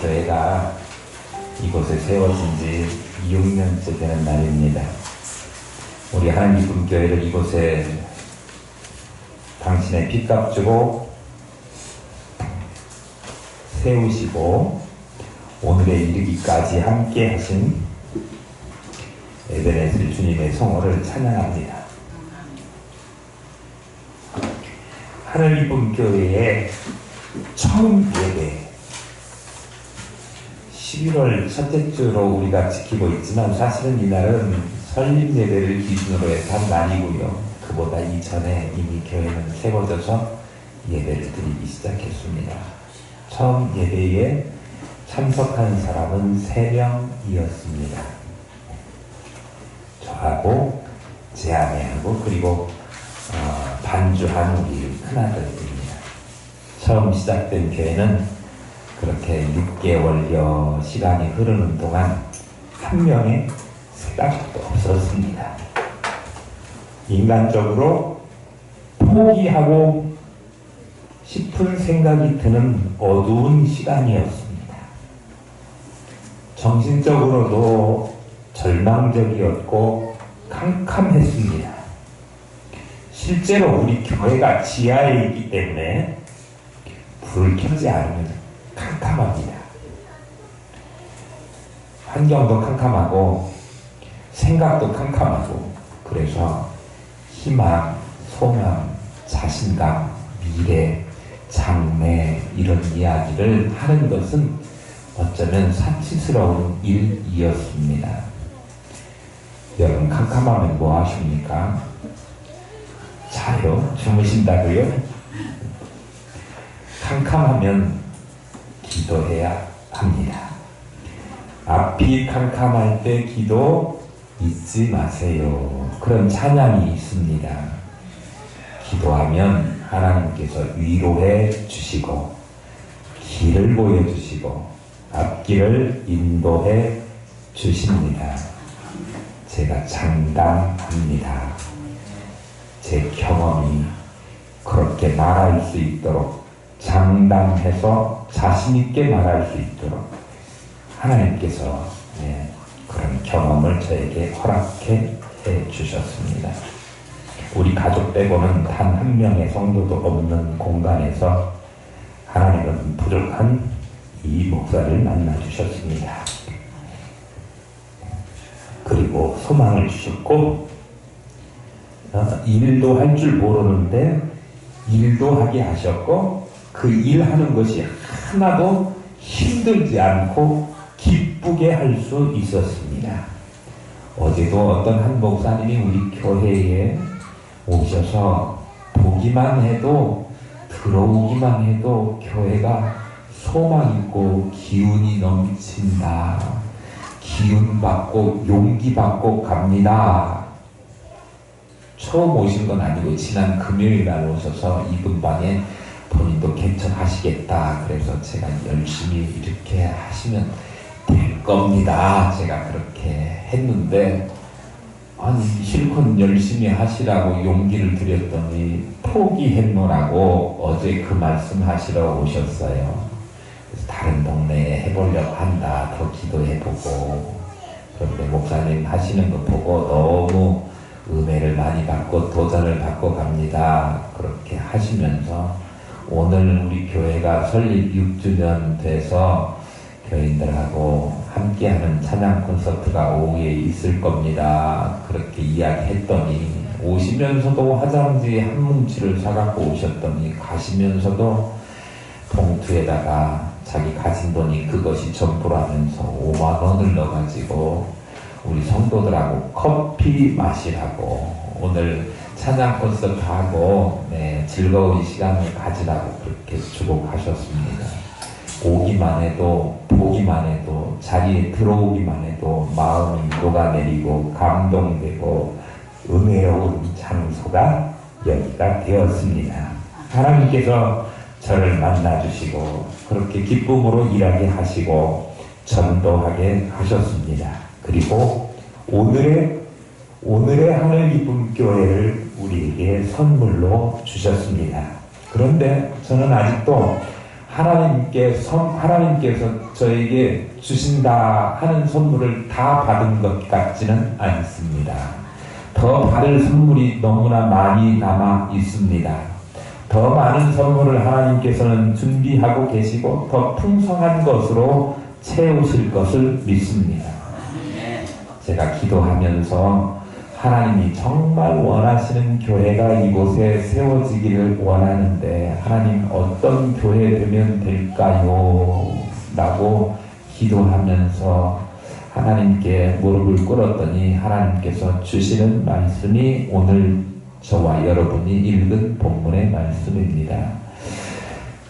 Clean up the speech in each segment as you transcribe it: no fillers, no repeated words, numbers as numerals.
교회가 이곳에 세워진 지 6년째 되는 날입니다. 우리 하나님 기쁨 교회를 이곳에 당신의 핏값 주고 세우시고 오늘에 이르기까지 함께 하신 에베네셀 주님의 성호를 찬양합니다. 하늘 기쁨 교회의 처음 예배 11월 첫째 주로 우리가 지키고 있지만 사실은 이날은 설립 예배를 기준으로 해서 한 날이고요. 그보다 이전에 이미 교회는 세워져서 예배를 드리기 시작했습니다. 처음 예배에 참석한 사람은 3명이었습니다. 저하고 제 아내하고 그리고 반주한 우리 큰아들입니다. 처음 시작된 교회는 그렇게 6개월여 시간이 흐르는 동안 한 명의 생각도 없었습니다. 인간적으로 포기하고 싶은 생각이 드는 어두운 시간이었습니다. 정신적으로도 절망적이었고 캄캄했습니다. 실제로 우리 교회가 지하에 있기 때문에 불을 켜지 않으면 캄캄합니다. 환경도 캄캄하고 생각도 캄캄하고 그래서 희망, 소망, 자신감, 미래, 장래 이런 이야기를 하는 것은 어쩌면 사치스러운 일이었습니다. 여러분 캄캄하면 뭐 하십니까? 자요? 주무신다고요? 캄캄하면 기도해야 합니다. 앞이 캄캄할 때 기도 잊지 마세요. 그런 찬양이 있습니다. 기도하면 하나님께서 위로해 주시고 길을 보여주시고 앞길을 인도해 주십니다. 제가 장담합니다. 제 경험이 그렇게 말할 수 있도록 장담해서 자신있게 말할 수 있도록 하나님께서 그런 경험을 저에게 허락해 주셨습니다. 우리 가족 빼고는 단 한 명의 성도도 없는 공간에서 하나님은 부족한 이 목사를 만나주셨습니다. 그리고 소망을 주셨고 일도 할 줄 모르는데 일도 하게 하셨고 그 일하는 것이 하나도 힘들지 않고 기쁘게 할 수 있었습니다. 어제도 어떤 한 목사님이 우리 교회에 오셔서 보기만 해도 들어오기만 해도 교회가 소망 있고 기운이 넘친다. 기운 받고 용기 받고 갑니다. 처음 오신 건 아니고 지난 금요일 날 오셔서 이분 방에 본인도 개척하시겠다. 그래서 제가 열심히 이렇게 하시면 될 겁니다. 제가 그렇게 했는데 아니 실컷 열심히 하시라고 용기를 드렸더니 포기했노라고 어제 그 말씀 하시러 오셨어요. 그래서 다른 동네에 해보려고 한다. 더 기도해보고 그런데 목사님 하시는 거 보고 너무 은혜를 많이 받고 도전을 받고 갑니다. 그렇게 하시면서 오늘 우리 교회가 설립 6주년 돼서 교인들하고 함께하는 찬양 콘서트가 오후에 있을 겁니다. 그렇게 이야기했더니 오시면서도 화장지 한 뭉치를 사갖고 오셨더니 가시면서도 봉투에다가 자기 가진 돈이 그것이 전부라면서 5만 원을 넣어가지고 우리 성도들하고 커피 마시라고 오늘 찬양 콘서트 하고 즐거운 시간을 가지라고 그렇게 주고 가셨습니다. 오기만 해도 보기만 해도 자리에 들어오기만 해도 마음이 녹아내리고 감동되고 은혜로운 장소가 여기가 되었습니다. 하나님께서 저를 만나주시고 그렇게 기쁨으로 일하게 하시고 전도하게 하셨습니다. 그리고 오늘의 하늘 기쁨 교회를 우리에게 선물로 주셨습니다. 그런데 저는 아직도 하나님께서 저에게 주신다 하는 선물을 다 받은 것 같지는 않습니다. 더 받을 선물이 너무나 많이 남아 있습니다. 더 많은 선물을 하나님께서는 준비하고 계시고 더 풍성한 것으로 채우실 것을 믿습니다. 제가 기도하면서 하나님이 정말 원하시는 교회가 이곳에 세워지기를 원하는데 하나님 어떤 교회 되면 될까요? 라고 기도하면서 하나님께 무릎을 꿇었더니 하나님께서 주시는 말씀이 오늘 저와 여러분이 읽은 본문의 말씀입니다.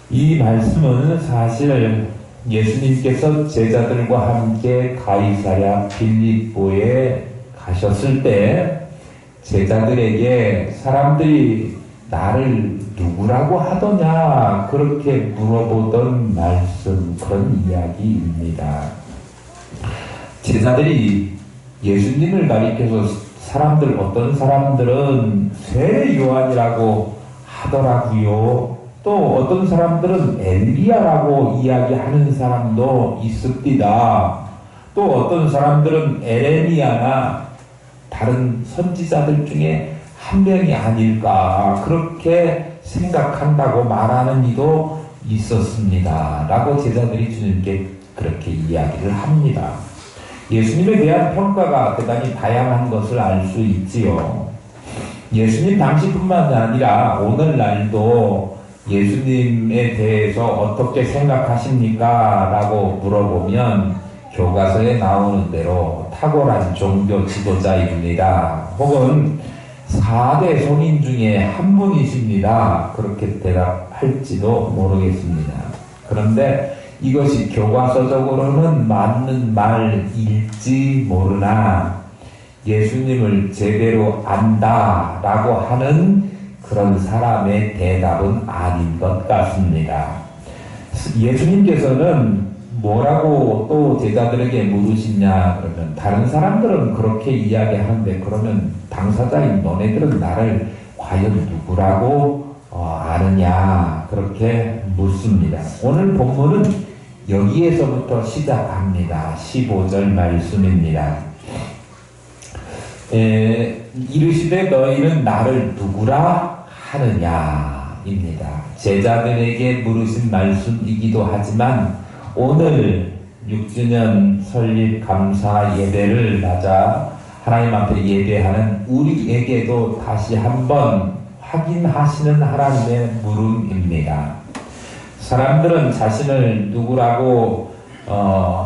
이 말씀은 사실 예수님께서 제자들과 함께 가이사랴 빌립보에 가셨을 때 제자들에게 사람들이 나를 누구라고 하더냐 그렇게 물어보던 말씀, 그런 이야기입니다. 제자들이 예수님을 가리켜서 어떤 사람들은 새 요한이라고 하더라고요. 또 어떤 사람들은 엘리야라고 이야기하는 사람도 있습니다. 또 어떤 사람들은 에레미야나 다른 선지자들 중에 한 명이 아닐까 그렇게 생각한다고 말하는 이도 있었습니다. 라고 제자들이 주님께 그렇게 이야기를 합니다. 예수님에 대한 평가가 대단히 다양한 것을 알 수 있지요. 예수님 당시뿐만 아니라 오늘날도 예수님에 대해서 어떻게 생각하십니까? 라고 물어보면 교과서에 나오는 대로 탁월한 종교 지도자입니다. 혹은 4대 성인 중에 한 분이십니다. 그렇게 대답할지도 모르겠습니다. 그런데 이것이 교과서적으로는 맞는 말일지 모르나 예수님을 제대로 안다라고 하는 그런 사람의 대답은 아닌 것 같습니다. 예수님께서는 뭐라고 또 제자들에게 물으시냐 그러면 다른 사람들은 그렇게 이야기하는데 그러면 당사자인 너네들은 나를 과연 누구라고 아느냐 그렇게 묻습니다. 오늘 본문은 여기에서부터 시작합니다. 15절 말씀입니다. 이르시되 너희는 나를 누구라 하느냐입니다. 제자들에게 물으신 말씀이기도 하지만 오늘 6주년 설립 감사 예배를 맞아 하나님 앞에 예배하는 우리에게도 다시 한번 확인하시는 하나님의 물음입니다. 사람들은 자신을 누구라고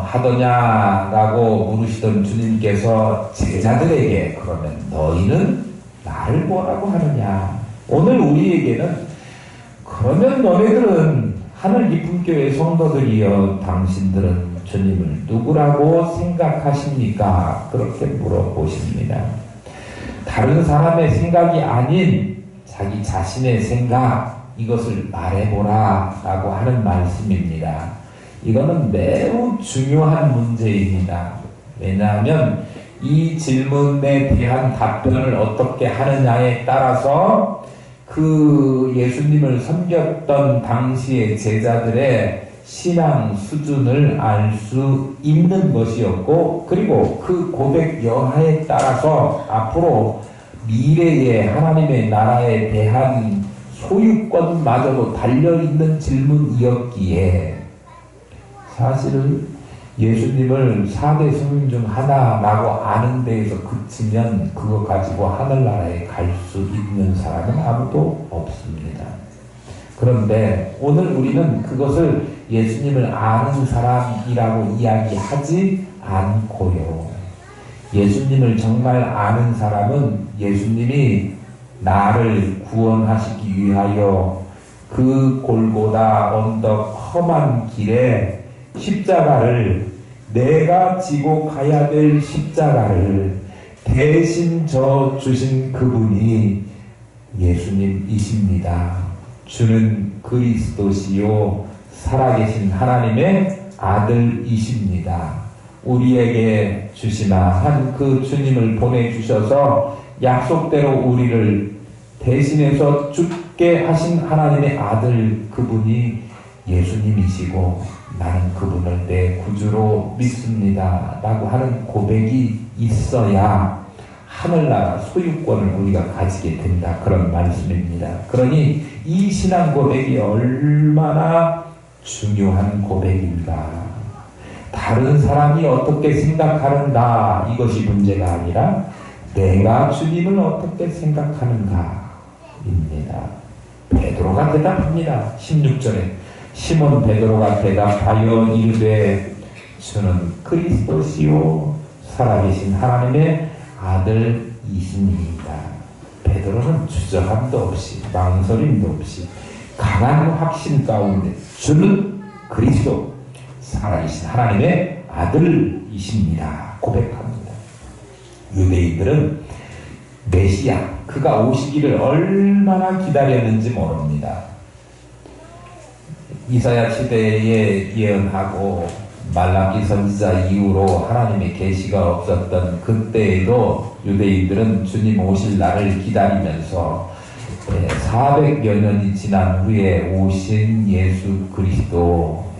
하더냐라고 물으시던 주님께서 제자들에게 그러면 너희는 나를 뭐라고 하느냐? 오늘 우리에게는 그러면 너희들은 하늘 깊은 교회 성도들이여 당신들은 주님을 누구라고 생각하십니까? 그렇게 물어보십니다. 다른 사람의 생각이 아닌 자기 자신의 생각 이것을 말해보라 라고 하는 말씀입니다. 이거는 매우 중요한 문제입니다. 왜냐하면 이 질문에 대한 답변을 어떻게 하느냐에 따라서 그 예수님을 섬겼던 당시의 제자들의 신앙 수준을 알 수 있는 것이었고 그리고 그 고백 여하에 따라서 앞으로 미래의 하나님의 나라에 대한 소유권마저도 달려있는 질문이었기에 사실은 예수님을 4대 성인 중 하나라고 아는 데에서 그치면 그거 가지고 하늘나라에 갈 수 있는 사람은 아무도 없습니다. 그런데 오늘 우리는 그것을 예수님을 아는 사람이라고 이야기하지 않고요. 예수님을 정말 아는 사람은 예수님이 나를 구원하시기 위하여 그 골고다 언덕 험한 길에 십자가를 내가 지고 가야 될 십자가를 대신 져 주신 그분이 예수님이십니다. 주는 그리스도시요 살아계신 하나님의 아들이십니다. 우리에게 주시나 한 그 주님을 보내주셔서 약속대로 우리를 대신해서 죽게 하신 하나님의 아들 그분이 예수님이시고 나는 그분을 내 구주로 믿습니다 라고 하는 고백이 있어야 하늘나라 소유권을 우리가 가지게 된다, 그런 말씀입니다. 그러니 이 신앙 고백이 얼마나 중요한 고백인가. 다른 사람이 어떻게 생각하는가 이것이 문제가 아니라 내가 주님을 어떻게 생각하는가 입니다. 베드로가 대답합니다. 16절에 시몬 베드로가 대답하여 이르되 주는 그리스도시요 살아계신 하나님의 아들이시니이다. 베드로는 주저함도 없이 망설임도 없이 강한 확신 가운데 주는 그리스도 살아계신 하나님의 아들이십니다 고백합니다. 유대인들은 메시아 그가 오시기를 얼마나 기다렸는지 모릅니다. 이사야 시대에 예언하고 말라기 선지자 이후로 하나님의 계시가 없었던 그때에도 유대인들은 주님 오실 날을 기다리면서 400여 년이 지난 후에 오신 예수 그리스도,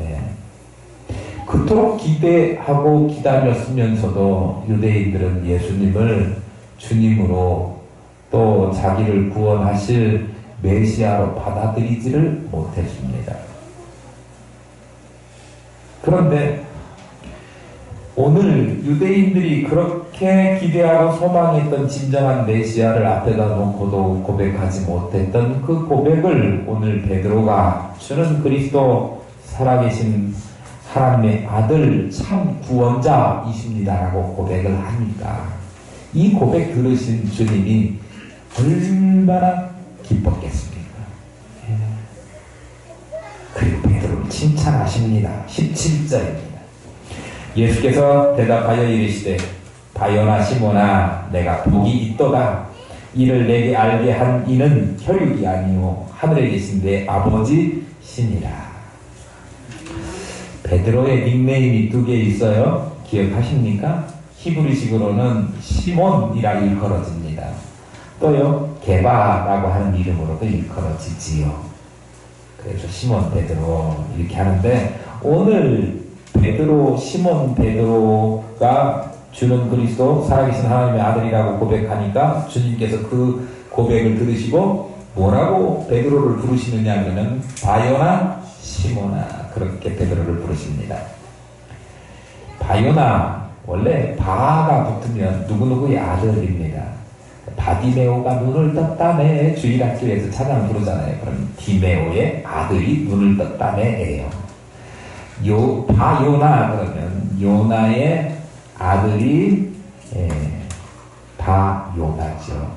그토록 기대하고 기다렸으면서도 유대인들은 예수님을 주님으로 또 자기를 구원하실 메시아로 받아들이지를 못했습니다. 그런데 오늘 유대인들이 그렇게 기대하고 소망했던 진정한 메시아를 앞에다 놓고도 고백하지 못했던 그 고백을 오늘 베드로가 주는 그리스도 살아계신 하나님의 아들 참 구원자이십니다라고 고백을 하니까 이 고백 들으신 주님이 얼마나 기뻤겠습니까? 그리고 베드로를 칭찬하십니다. 17절입니다. 예수께서 대답하여 이르시되 바요나 시몬아 내가 복이 있도다. 이를 내게 알게 한 이는 혈육이 아니요 하늘에 계신 내 아버지 신이라. 베드로의 닉네임이 2개 있어요. 기억하십니까? 히브리식으로는 시몬이라 일컬어집니다. 또요 게바라고 하는 이름으로도 일컬어지지요. 그래서 시몬 베드로 이렇게 하는데 오늘 베드로 시몬 베드로가 주는 그리스도 살아계신 하나님의 아들이라고 고백하니까 주님께서 그 고백을 들으시고 뭐라고 베드로를 부르시느냐 그러면 바요나 시몬아 그렇게 베드로를 부르십니다. 바요나 원래 바가 붙으면 누구누구의 아들입니다. 바디메오가 눈을 떴다네 주일학교에서 찬양 부르잖아요. 그럼 디메오의 아들이 눈을 떴다네예요. 바요나 그러면 요나의 아들이 바요나죠.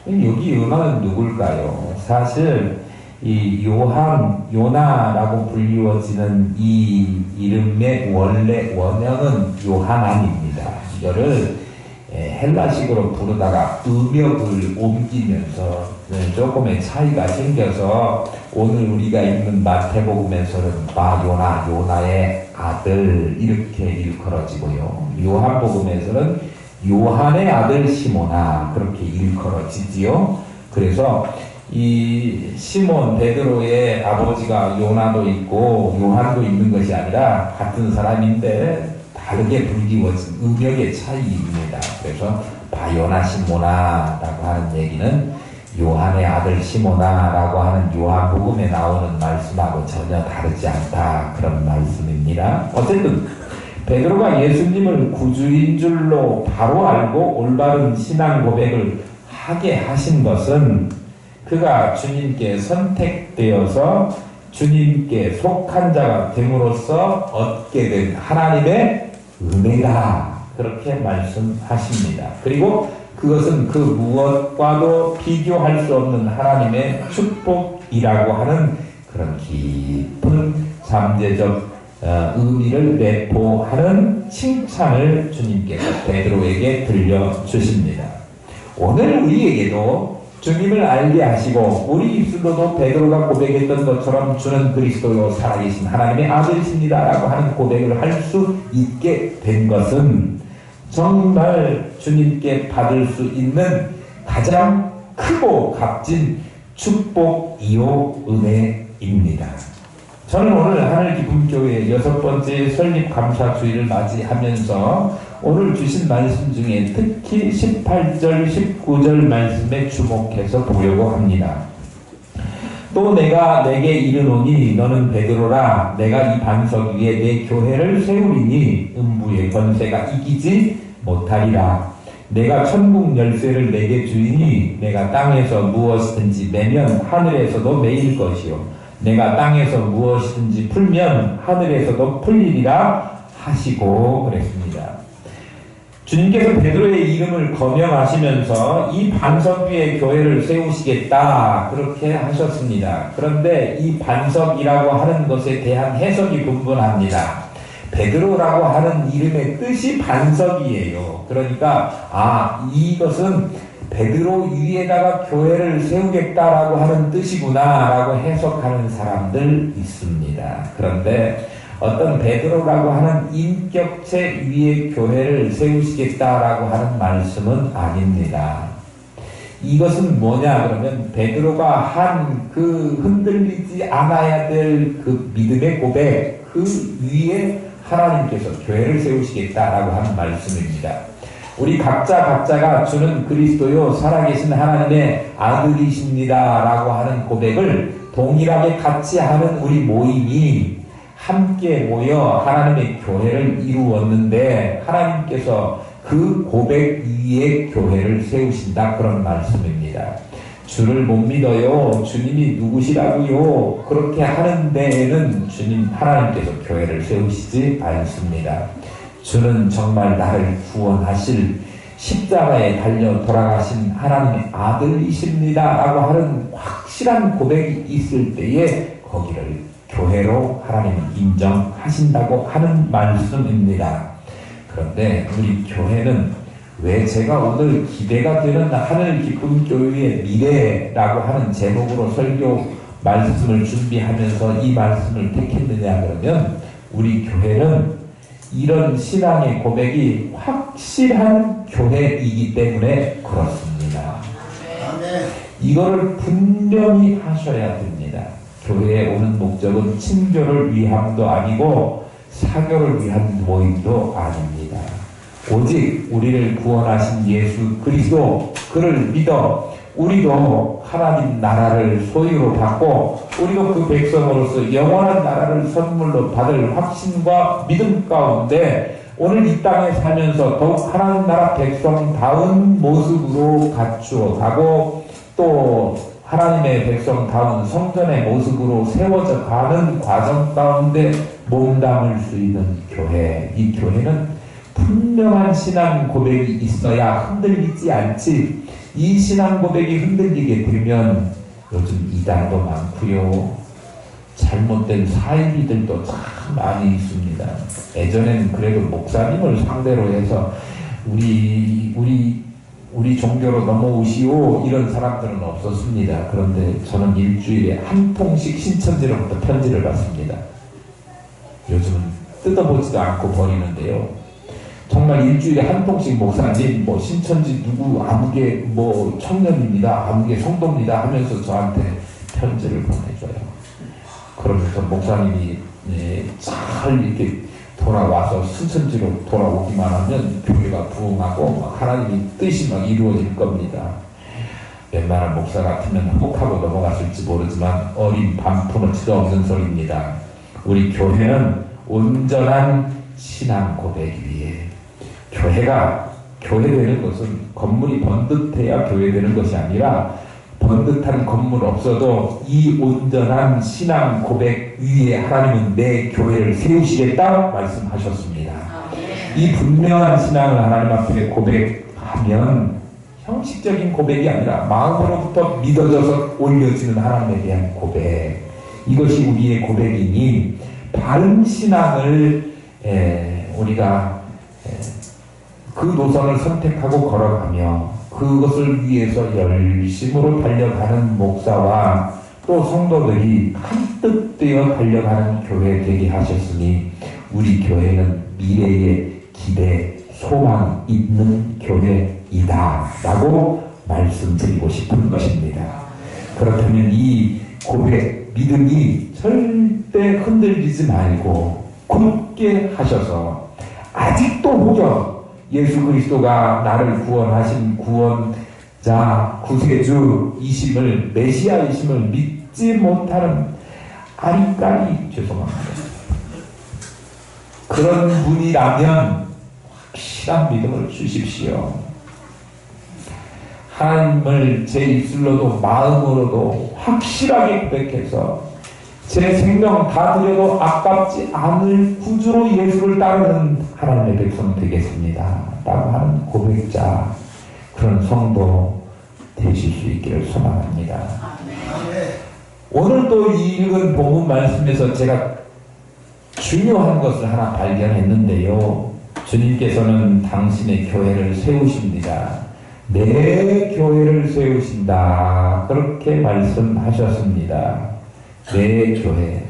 여기 요나는 누굴까요? 사실 이 요나라고 불리워지는 이 이름의 원래 원형은 요하난입니다. 이거를 헬라식으로 부르다가 음역을 옮기면서 조금의 차이가 생겨서 오늘 우리가 읽는 마태복음에서는 바요나 요나의 아들 이렇게 일컬어지고요. 요한복음에서는 요한의 아들 시몬아 그렇게 일컬어지지요. 그래서 이 시몬 베드로의 아버지가 요나도 있고 요한도 있는 것이 아니라 같은 사람인데 다르게 불리워진 음역의 차이입니다. 그래서 바요나 시모나라고 하는 얘기는 요한의 아들 시모나라고 하는 요한복음에 나오는 말씀하고 전혀 다르지 않다 그런 말씀입니다. 어쨌든 베드로가 예수님을 구주인 줄로 바로 알고 올바른 신앙 고백을 하게 하신 것은 그가 주님께 선택되어서 주님께 속한 자가 됨으로써 얻게 된 하나님의 은혜다 그렇게 말씀하십니다. 그리고 그것은 그 무엇과도 비교할 수 없는 하나님의 축복이라고 하는 그런 깊은 잠재적 의미를 내포하는 칭찬을 주님께서 베드로에게 들려주십니다. 오늘 우리에게도 주님을 알게 하시고 우리 입술로도 베드로가 고백했던 것처럼 주는 그리스도요 살아계신 하나님의 아들이십니다 라고 하는 고백을 할 수 있게 된 것은 정말 주님께 받을 수 있는 가장 크고 값진 축복이요 은혜입니다. 저는 오늘 하늘기쁨교회 6번째 설립감사주일을 맞이하면서 오늘 주신 말씀 중에 특히 18절, 19절 말씀에 주목해서 보려고 합니다. 또 내가 내게 이르노니 너는 베드로라. 내가 이 반석 위에 내 교회를 세우리니 음부의 권세가 이기지 못하리라. 내가 천국 열쇠를 내게 주이니 내가 땅에서 무엇이든지 매면 하늘에서도 매일 것이요 내가 땅에서 무엇이든지 풀면 하늘에서도 풀리리라 하시고 그랬습니다. 주님께서 베드로의 이름을 거명하시면서 이 반석 위에 교회를 세우시겠다 그렇게 하셨습니다. 그런데 이 반석이라고 하는 것에 대한 해석이 분분합니다. 베드로라고 하는 이름의 뜻이 반석이에요. 그러니까 이것은 베드로 위에다가 교회를 세우겠다라고 하는 뜻이구나 라고 해석하는 사람들 있습니다. 그런데 어떤 베드로라고 하는 인격체 위에 교회를 세우시겠다라고 하는 말씀은 아닙니다. 이것은 뭐냐 그러면 베드로가 한 그 흔들리지 않아야 될 그 믿음의 고백 그 위에 하나님께서 교회를 세우시겠다라고 하는 말씀입니다. 우리 각자가 주는 그리스도요 살아계신 하나님의 아들이십니다 라고 하는 고백을 동일하게 같이 하는 우리 모임이 함께 모여 하나님의 교회를 이루었는데 하나님께서 그 고백 위에 교회를 세우신다 그런 말씀입니다. 주를 못 믿어요. 주님이 누구시라고요? 그렇게 하는 데에는 주님 하나님께서 교회를 세우시지 않습니다. 주는 정말 나를 구원하실 십자가에 달려 돌아가신 하나님의 아들이십니다 라고 하는 확실한 고백이 있을 때에 거기를 교회로 하나님이 인정하신다고 하는 말씀입니다. 그런데 우리 교회는 왜 제가 오늘 기대가 되는 하늘기쁨교회의 미래라고 하는 제목으로 설교 말씀을 준비하면서 이 말씀을 택했느냐 그러면 우리 교회는 이런 신앙의 고백이 확실한 교회이기 때문에 그렇습니다. 이거를 분명히 하셔야 됩니다. 교회에 오는 목적은 친교를 위함도 아니고 사교를 위한 모임도 아닙니다. 오직 우리를 구원하신 예수 그리스도 그를 믿어 우리도 하나님 나라를 소유로 받고 우리도 그 백성으로서 영원한 나라를 선물로 받을 확신과 믿음 가운데 오늘 이 땅에 살면서 더욱 하나님 나라 백성다운 모습으로 갖추어 가고 또 하나님의 백성다운 성전의 모습으로 세워져 가는 과정 가운데 몸담을 수 있는 교회. 이 교회는 분명한 신앙 고백이 있어야 흔들리지 않지. 이 신앙 고백이 흔들리게 되면 요즘 이단도 많고요. 잘못된 사이비들도 참 많이 있습니다. 예전에는 그래도 목사님을 상대로 해서 우리 종교로 넘어오시오 이런 사람들은 없었습니다. 그런데 저는 일주일에 한 통씩 신천지로부터 편지를 받습니다. 요즘은 뜯어보지도 않고 버리는데요. 정말 일주일에 한 통씩 목사님 신천지 누구 아무개 청년입니다. 아무개 성도입니다 하면서 저한테 편지를 보내줘요. 그러면서 목사님이 잘 이렇게 돌아와서 신천지로 돌아오기만 하면 교회가 부흥하고 하나님의 뜻이 이루어질 겁니다. 웬만한 목사 같으면 혹하고 넘어갔을지 모르지만 어린 반푼어치도 없는 소리입니다. 우리 교회는 온전한 신앙 고백 위에 교회가 교회되는 것은 건물이 번듯해야 교회되는 것이 아니라 번듯한 건물 없어도 이 온전한 신앙 고백 위에 하나님은 내 교회를 세우시겠다 말씀하셨습니다. 이 분명한 신앙을 하나님 앞에 고백하면 형식적인 고백이 아니라 마음으로부터 믿어져서 올려지는 하나님에 대한 고백, 이것이 우리의 고백이니 바른 신앙을 우리가 그 노선을 선택하고 걸어가며 그것을 위해서 열심으로 달려가는 목사와 또 성도들이 한뜻 되어 달려가는 교회 되게 하셨으니 우리 교회는 미래의 기대, 소망 있는 교회이다 라고 말씀드리고 싶은 것입니다. 그렇다면 이 고백, 믿음이 절대 흔들리지 말고 굳게 하셔서 아직도 혹여 예수 그리스도가 나를 구원하신 구원자 구세주이심을 메시아이심을 믿지 못하는 아리까리 죄송합니다. 그런 분이라면 확실한 믿음을 주십시오. 하나님을 제 입술로도 마음으로도 확실하게 고백해서 제 생명 다 드려도 아깝지 않을 구주로 예수를 따르는 하나님의 백성 되겠습니다 라고 하는 고백자, 그런 성도 되실 수 있기를 소망합니다. 오늘 또 이 읽은 본문 말씀에서 제가 중요한 것을 하나 발견했는데요. 주님께서는 당신의 교회를 세우십니다. 내 교회를 세우신다, 그렇게 말씀하셨습니다. 내 교회.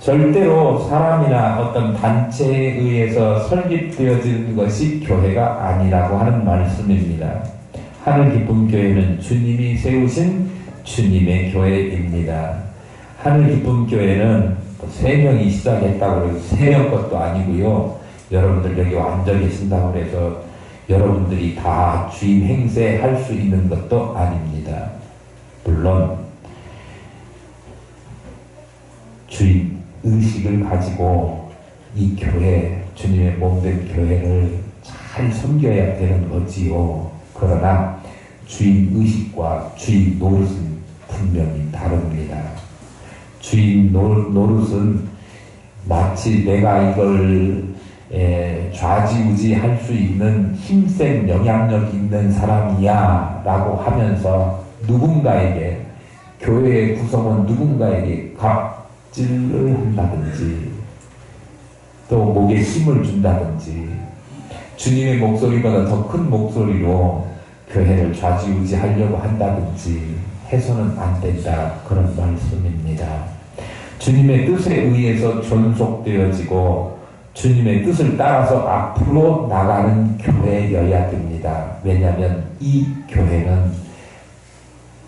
절대로 사람이나 어떤 단체에 의해서 설립되어지는 것이 교회가 아니라고 하는 말씀입니다. 하늘기쁨교회는 주님이 세우신 주님의 교회입니다. 하늘기쁨교회는 3명이 시작했다고 해서 3명 것도 아니고요. 여러분들 여기 앉아 계신다고 해서 여러분들이 다 주임 행세할 수 있는 것도 아닙니다. 물론 주임 의식을 가지고 이 교회, 주님의 몸된 교회를 잘 섬겨야 되는 거지요. 그러나 주임 의식과 주임 노릇은 분명히 다릅니다. 주임 노릇은 마치 내가 이걸 좌지우지할 수 있는 힘센 영향력 있는 사람이야 라고 하면서 누군가에게, 교회의 구성원 누군가에게 갑질을 한다든지 또 목에 힘을 준다든지 주님의 목소리보다 더 큰 목소리로 교회를 좌지우지하려고 한다든지 해서는 안 된다, 그런 말씀입니다. 주님의 뜻에 의해서 존속되어지고 주님의 뜻을 따라서 앞으로 나가는 교회여야 됩니다. 왜냐하면 이 교회는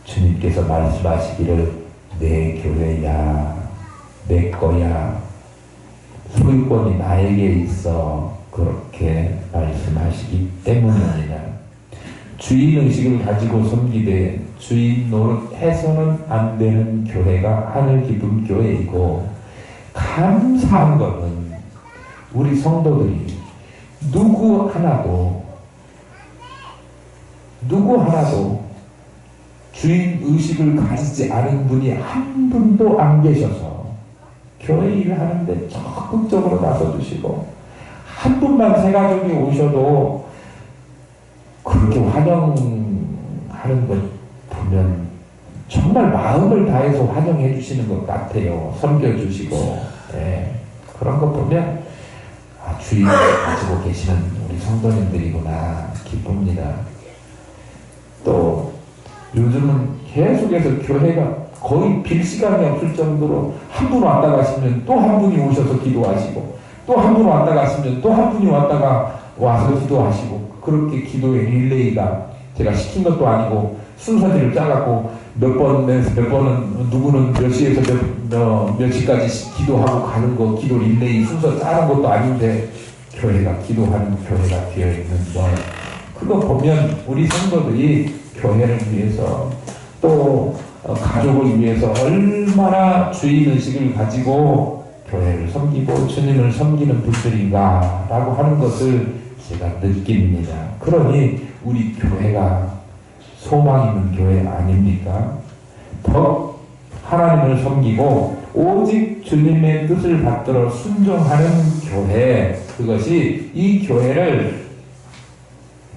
주님께서 말씀하시기를 내 교회야, 내 거야, 소유권이 나에게 있어, 그렇게 말씀하시기 때문입니다. 주인의식을 가지고 섬기되 주인 노릇해서는 안 되는 교회가 하늘기쁨교회이고, 감사한 것은 우리 성도들이 누구 하나도 주인 의식을 가지지 않은 분이 한 분도 안 계셔서 교회 일을 하는데 적극적으로 나서주시고, 한 분만 새 가족이 오셔도 그렇게 환영하는 것 보면 정말 마음을 다해서 환영해 주시는 것 같아요. 섬겨주시고. 네. 그런 거 보면 주인을 가지고 계시는 우리 성도님들이구나 기쁩니다. 또 요즘은 계속해서 교회가 거의 빌 시간이 없을 정도로 한 분 왔다 가시면 또 한 분이 오셔서 기도하시고, 또 한 분 왔다 가시면 또 한 분이 왔다가 와서 기도하시고, 그렇게 기도의 릴레이가 제가 시킨 것도 아니고 순서대로 짜갖고 몇 번은 누구는 몇 시에서 몇 시까지 기도하고 가는 거, 기도 릴레이 순서 짜는 것도 아닌데 교회가 기도하는 교회가 되어 있는 거, 그거 보면 우리 성도들이 교회를 위해서 또 가족을 위해서 얼마나 주인의식을 가지고 교회를 섬기고 주님을 섬기는 분들인가 라고 하는 것을 제가 느낍니다. 그러니 우리 교회가 소망 있는 교회 아닙니까? 더 하나님을 섬기고 오직 주님의 뜻을 받들어 순종하는 교회, 그것이 이 교회를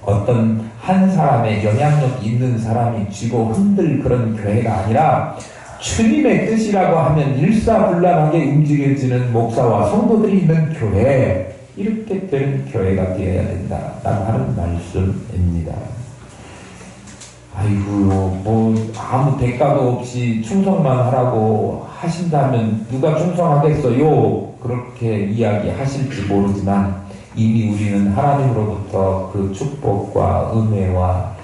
어떤 한 사람의 영향력 있는 사람이 쥐고 흔들 그런 교회가 아니라 주님의 뜻이라고 하면 일사불란하게 움직여지는 목사와 성도들이 있는 교회, 이렇게 되는 교회가 되어야 된다라고 하는 말씀입니다. 아이고, 뭐 아무 대가도 없이 충성만 하라고 하신다면 누가 충성하겠어요? 그렇게 이야기하실지 모르지만 이미 우리는 하나님으로부터 그 축복과 은혜와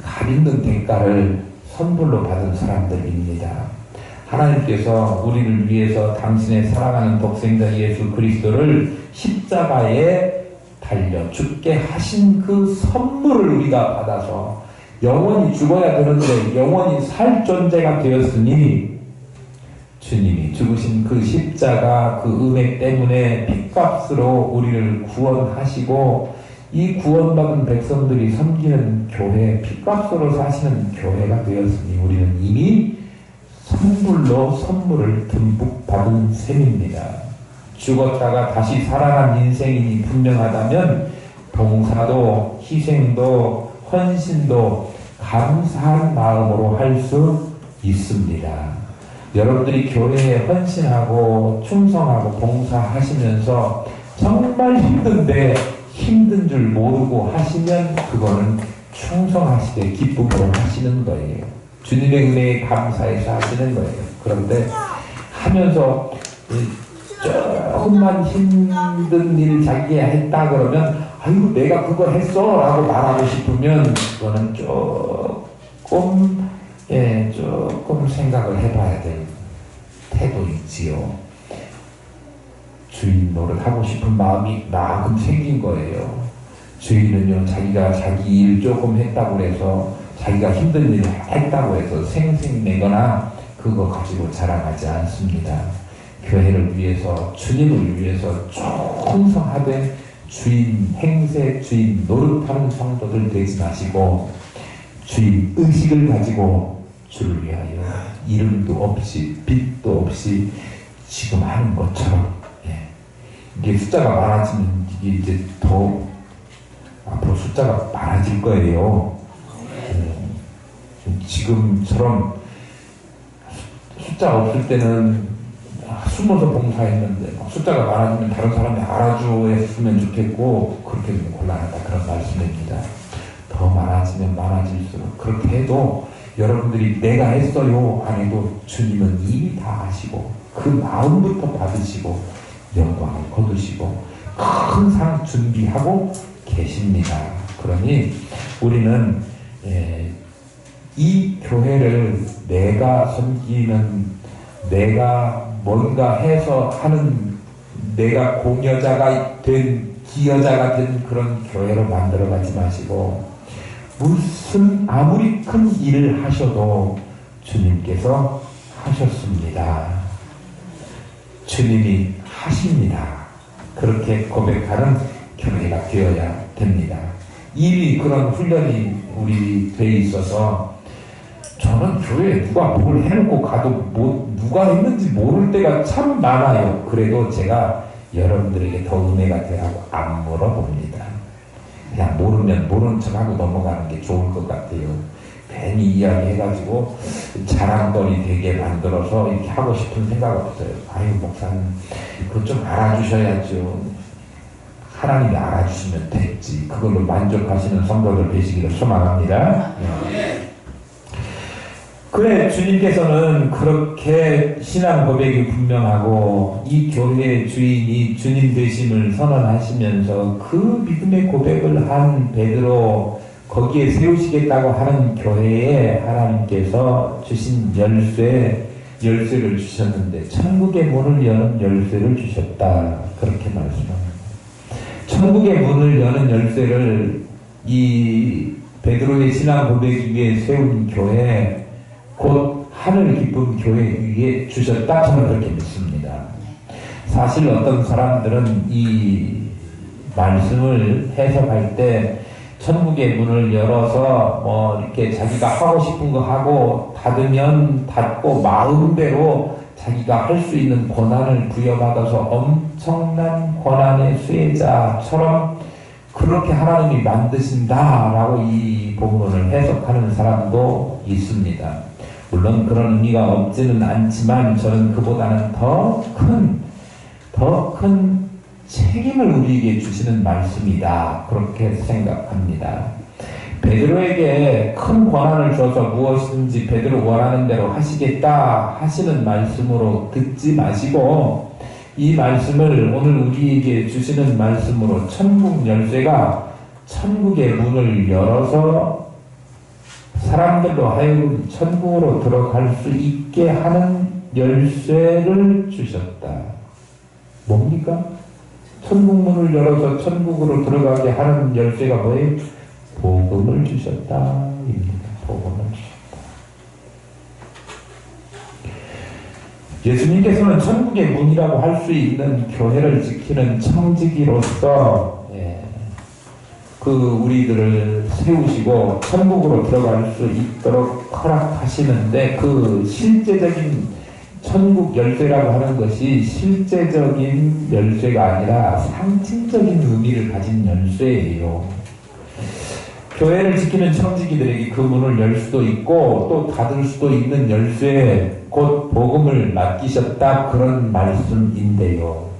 값있는 대가를 선물로 받은 사람들입니다. 하나님께서 우리를 위해서 당신의 사랑하는 독생자 예수 그리스도를 십자가에 달려 죽게 하신 그 선물을 우리가 받아서 영원히 죽어야 되는데 영원히 살 존재가 되었으니 주님이 죽으신 그 십자가 그 은혜 때문에 핏값으로 우리를 구원하시고 이 구원받은 백성들이 섬기는 교회, 핏값으로 사시는 교회가 되었으니 우리는 이미 선물로 선물을 듬뿍 받은 셈입니다. 죽었다가 다시 살아난 인생이니 분명하다면 봉사도 희생도 헌신도 감사한 마음으로 할 수 있습니다. 여러분들이 교회에 헌신하고 충성하고 봉사하시면서 정말 힘든데 힘든 줄 모르고 하시면 그거는 충성하시되 기쁨으로 하시는 거예요. 주님의 은혜에 감사해서 하시는 거예요. 그런데 하면서 조금만 힘든 일 자기가 했다 그러면 아이고 내가 그거 했어 라고 말하고 싶으면 그거는 조금 생각을 해봐야 될 태도이지요. 주인 노릇하고 싶은 마음이 나만큼 생긴 거예요. 주인은요 자기가 자기 일 조금 했다고 해서 자기가 힘든 일을 했다고 해서 생색내거나 그거 가지고 자랑하지 않습니다. 교회를 위해서 주님을 위해서 충성하되 주인 행세 주인 노릇하는 성도들 되지 마시고 주인 의식을 가지고 주를 위하여 이름도 없이 빚도 없이 지금 하는 것처럼 이게 숫자가 많아지면 이게 이제 더 앞으로 숫자가 많아질 거예요. 지금처럼 숫자 없을 때는 숨어서 봉사했는데 숫자가 많아지면 다른 사람이 알아주었으면 좋겠고 그렇게 되면 곤란하다 그런 말씀입니다. 더 많아지면 많아질수록 그렇게 해도 여러분들이 내가 했어요 안 해도 주님은 이미 다 아시고 그 마음부터 받으시고 영광을 거두시고 큰 상 준비하고 계십니다. 그러니 우리는 이 교회를 내가 섬기는 내가 뭔가 해서 하는 내가 공여자가 된 기여자가 된 그런 교회로 만들어 가지 마시고 무슨 아무리 큰 일을 하셔도 주님께서 하셨습니다. 주님이 하십니다. 그렇게 고백하는 교회가 되어야 됩니다. 이미 그런 훈련이 우리 돼 있어서 저는 교회에 누가 뭘 해놓고 가도 누가 했는지 모를 때가 참 많아요. 그래도 제가 여러분들에게 더 은혜가 되라고 안 물어봅니다. 그냥 모르면 모르는 척하고 넘어가는 게 좋을 것 같아요. 괜히 이야기해가지고 자랑거리 되게 만들어서 이렇게 하고 싶은 생각 없어요. 아유 목사님 그거 좀 알아주셔야죠. 하나님이 알아주시면 됐지. 그걸로 만족하시는 성도들 되시기를 소망합니다. 그래 주님께서는 그렇게 신앙 고백이 분명하고 이 교회의 주인이 주님 되심을 선언하시면서 그 믿음의 고백을 한 베드로 거기에 세우시겠다고 하는 교회에 하나님께서 주신 열쇠를 주셨는데 천국의 문을 여는 열쇠를 주셨다. 그렇게 말씀합니다. 천국의 문을 여는 열쇠를 이 베드로의 신앙 고백 위에 세운 교회 곧 하늘 기쁨 교회 위에 주셨다. 저는 그렇게 믿습니다. 사실 어떤 사람들은 이 말씀을 해석할 때 천국의 문을 열어서 이렇게 자기가 하고 싶은 거 하고 닫으면 닫고 마음대로 자기가 할 수 있는 권한을 부여받아서 엄청난 권한의 수혜자처럼 그렇게 하나님이 만드신다라고 이 본문을 해석하는 사람도 있습니다. 물론 그런 의미가 없지는 않지만 저는 그보다는 더 큰 책임을 우리에게 주시는 말씀이다. 그렇게 생각합니다. 베드로에게 큰 권한을 줘서 무엇이든지 베드로 원하는 대로 하시겠다 하시는 말씀으로 듣지 마시고 이 말씀을 오늘 우리에게 주시는 말씀으로 천국 열쇠가 천국의 문을 열어서 사람들로 하여금 천국으로 들어갈 수 있게 하는 열쇠를 주셨다. 뭡니까? 천국문을 열어서 천국으로 들어가게 하는 열쇠가 뭐예요? 복음을 주셨다. 입니다. 복음을 주셨다. 예수님께서는 천국의 문이라고 할 수 있는 교회를 지키는 청지기로서 우리들을 세우시고 천국으로 들어갈 수 있도록 허락하시는데, 그 실제적인 천국 열쇠라고 하는 것이 실제적인 열쇠가 아니라 상징적인 의미를 가진 열쇠예요. 교회를 지키는 청지기들에게 그 문을 열 수도 있고 또 닫을 수도 있는 열쇠, 곧 복음을 맡기셨다, 그런 말씀인데요.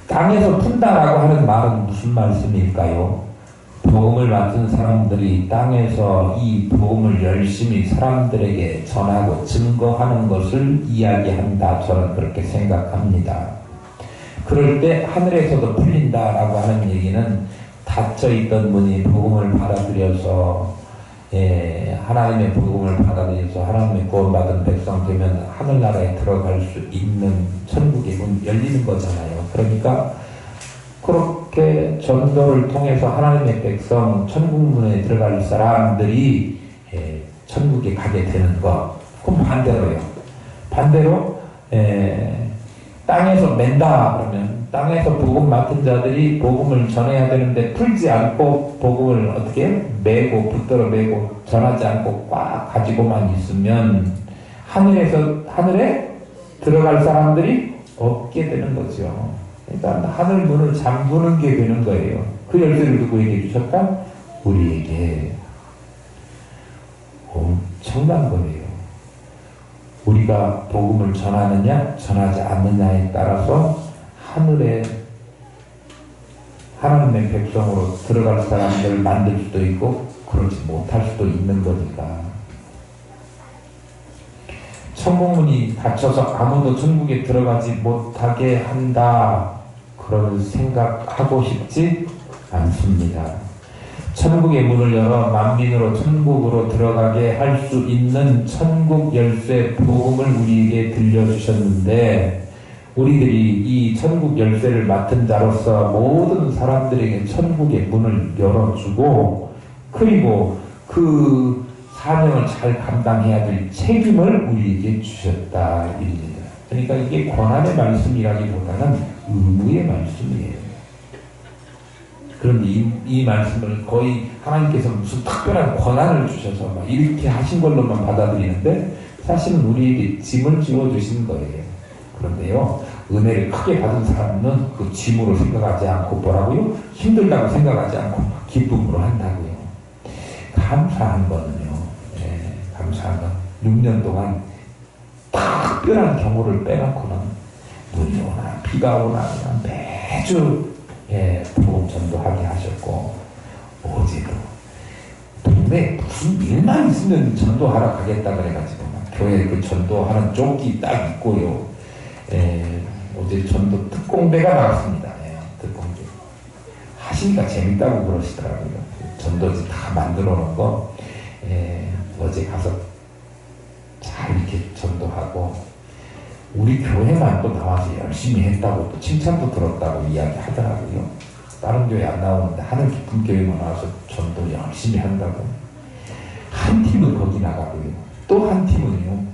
땅에서 푼다라고 하는 말은 무슨 말씀일까요? 복음을 맡은 사람들이 땅에서 이 복음을 열심히 사람들에게 전하고 증거하는 것을 이야기한다. 저는 그렇게 생각합니다. 그럴 때 하늘에서도 풀린다라고 하는 얘기는 닫혀있던 문이 복음을 받아들여서 하나님의 복음을 받아들여서 하나님의 구원받은 백성 되면 하늘나라에 들어갈 수 있는 천국의 문 열리는 거잖아요. 그러니까 그렇게 전도를 통해서 하나님의 백성 천국문에 들어갈 사람들이 천국에 가게 되는 것. 그럼 반대로요. 반대로 땅에서 맨다 그러면 땅에서 복음 맡은 자들이 복음을 전해야 되는데 풀지 않고 복음을 어떻게 메고 붙들어 메고 전하지 않고 꽉 가지고만 있으면 하늘에 들어갈 사람들이 없게 되는 거죠. 그러니까 하늘 문을 잠그는 게 되는 거예요. 그 열쇠를 누구에게 주셨다? 우리에게. 엄청난 거예요. 우리가 복음을 전하느냐 전하지 않느냐에 따라서 하늘에 하나님의 백성으로 들어갈 사람들을 만들 수도 있고 그러지 못할 수도 있는 거니까. 천국문이 닫혀서 아무도 천국에 들어가지 못하게 한다, 그런 생각하고 싶지 않습니다. 천국의 문을 열어 만민으로 천국으로 들어가게 할 수 있는 천국 열쇠 복음을 우리에게 들려주셨는데, 우리들이 이 천국 열쇠를 맡은 자로서 모든 사람들에게 천국의 문을 열어주고, 그리고 그 사명을 잘 감당해야 될 책임을 우리에게 주셨다입니다. 그러니까 이게 권한의 말씀이라기보다는 의무의 말씀이에요. 그런데 이 말씀을 거의 하나님께서 무슨 특별한 권한을 주셔서 막 이렇게 하신 걸로만 받아들이는데, 사실은 우리에게 짐을 지워주신 거예요. 그런데요, 은혜를 크게 받은 사람은 그 짐으로 생각하지 않고 뭐라고요? 힘들다고 생각하지 않고 기쁨으로 한다고요. 감사한 거는요, 감사한 건 6년 동안 특별한 경우를 빼놓고는 눈이 오나 비가 오나 그냥 매주 복음 전도하게 하셨고, 어제도 동네에 무슨 일만 있으면 전도하러 가겠다 그래가지고 막 교회 그 전도하는 조끼 딱 입고요. 어제 전도 특공대가 나왔습니다. 특공대 하시니까 재밌다고 그러시더라고요. 전도지 다 만들어 놓은 거 어제 가서 잘 이렇게 전도하고, 우리 교회만 또 나와서 열심히 했다고 또 칭찬도 들었다고 이야기 하더라고요. 다른 교회 안 나오는데 하늘 깊은 교회만 나와서 전도 열심히 한다고. 한 팀은 거기 나가고요. 또 한 팀은요,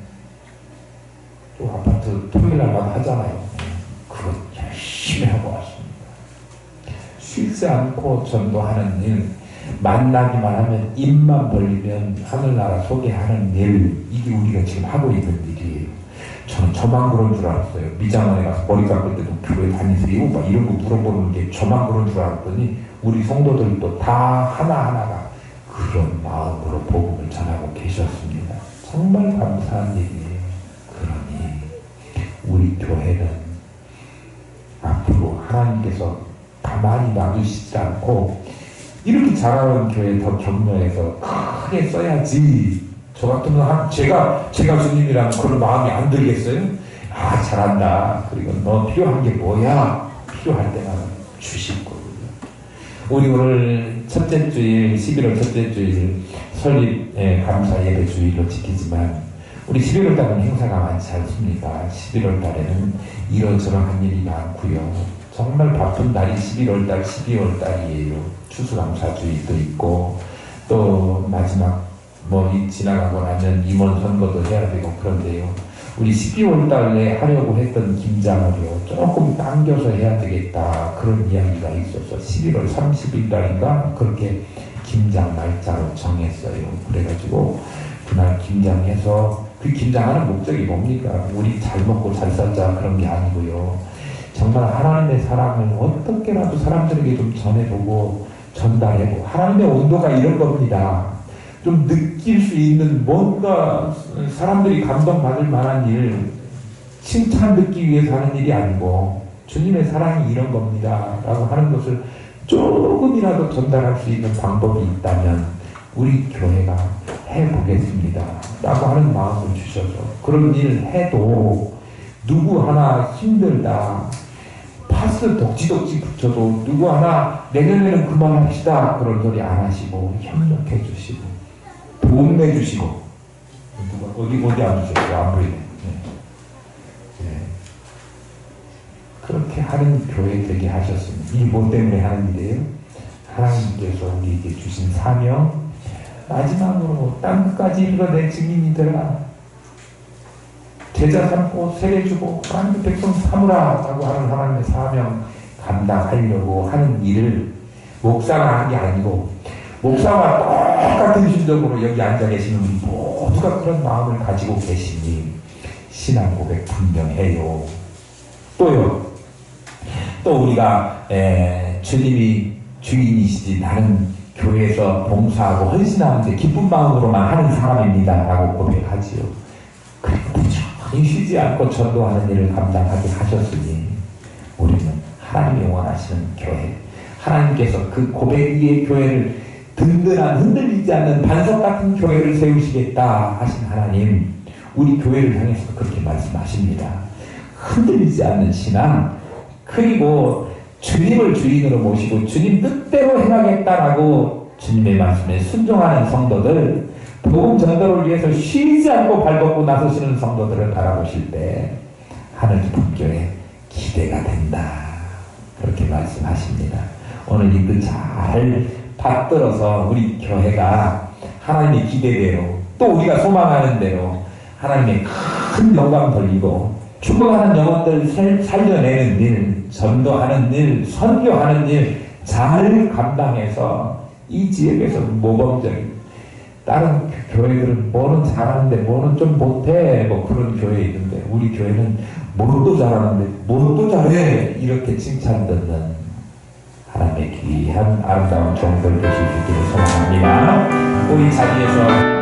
또 아파트 토요일날마다 하잖아요. 그거 열심히 하고 왔습니다. 쉬지 않고 전도하는 일, 만나기만 하면 입만 벌리면 하늘나라 소개하는 일, 이게 우리가 지금 하고 있는 일이에요. 저는 저만 그런 줄 알았어요. 미장원에 가서 머리 깎을 때도 교회 다니세요? 막 이런 거 물어보는 게 저만 그런 줄 알았더니 우리 성도들도 다 하나하나가 그런 마음으로 복음을 전하고 계셨습니다. 정말 감사한 얘기예요. 그러니 우리 교회는 앞으로 하나님께서 가만히 놔두시지 않고 이렇게 잘하는 교회 더 격려해서 크게 써야지. 저 같으면 제가 주님이랑 그런 마음이 안 들겠어요? 아, 잘한다. 그리고 너 필요한 게 뭐야? 필요할 때마다 주실 거거든요. 우리 오늘 첫째 주일, 11월 첫째 주일 설립 감사 예배 주일로 지키지만, 우리 11월 달은 행사가 많지 않습니까? 11월 달에는 이런저런 일이 많고요. 정말 바쁜 날이 11월 달, 12월 달이에요. 추수감사주의도 있고 또 마지막 지나가고 나면 임원 선거도 해야 되고 그런데요. 우리 12월 달에 하려고 했던 김장을요 조금 당겨서 해야 되겠다 그런 이야기가 있어서 11월 30일 날인가 그렇게 김장 날짜로 정했어요. 그래가지고 그날 김장해서 그 김장하는 목적이 뭡니까? 우리 잘 먹고 잘 살자 그런 게 아니고요. 정말 하나님의 사랑을 어떻게라도 사람들에게 좀 전해보고 전달해보고 하나님의 온도가 이런 겁니다. 좀 느낄 수 있는 뭔가 사람들이 감동받을 만한 일, 칭찬 듣기 위해서 하는 일이 아니고 주님의 사랑이 이런 겁니다 라고 하는 것을 조금이라도 전달할 수 있는 방법이 있다면 우리 교회가 해보겠습니다 라고 하는 마음을 주셔서 그런 일 해도 누구 하나 힘들다 파스 덕지덕지 붙여도 누구 하나 내년에는 그만합시다 그런 소리 안 하시고 협력해 주시고 돈 내주시고 누가 어디 안 주셨어요? 안 보이네. 네. 그렇게 하는 교회 되게 하셨습니다. 이게 뭐 때문에 하는 일이에요? 하나님께서 우리에게 주신 사명 마지막으로 땅끝까지 이르러내 증인이더라 제자 삼고 세례주고 하나님의 백성 삼으라 라고 하는 하나님의 사명 감당하려고 하는 일을 목사가 하는 게 아니고 목사와 똑같은 심정으로 여기 앉아 계시는 우리 모두가 그런 마음을 가지고 계시니 신앙 고백 분명해요. 또요. 또 우리가 주님이 주인이시지 나는 교회에서 봉사하고 헌신하는데 기쁜 마음으로만 하는 사람입니다 라고 고백하지요. 그리고 부지런히 쉬지 않고 전도하는 일을 감당하게 하셨으니 우리는 하나님이 원하시는 교회 하나님께서 그 고백 위의 교회를 든든한 흔들리지 않는 반석 같은 교회를 세우시겠다 하신 하나님 우리 교회를 향해서 그렇게 말씀하십니다. 흔들리지 않는 신앙 그리고 주님을 주인으로 모시고 주님 뜻대로 행하겠다라고 주님의 말씀에 순종하는 성도들 복음 전도를 위해서 쉬지 않고 발벗고 나서시는 성도들을 바라보실 때 하늘 깊은 교회 기대가 된다 그렇게 말씀하십니다. 오늘 이 뜻 잘 받들어서 우리 교회가 하나님의 기대대로 또 우리가 소망하는 대로 하나님의 큰 영광 돌리고 죽어가는 영혼들 살려내는 일, 전도하는 일, 선교하는 일 잘 감당해서 이 지역에서 모범적인 다른 교회들은 뭐는 잘하는데 뭐는 좀 못해 그런 교회 있는데 우리 교회는 뭐도 잘하는데 뭐도 잘해 이렇게 칭찬 듣는 하나님의 귀한 아름다운 종들 되실 수 있기를 소망합니다. 우리 자리에서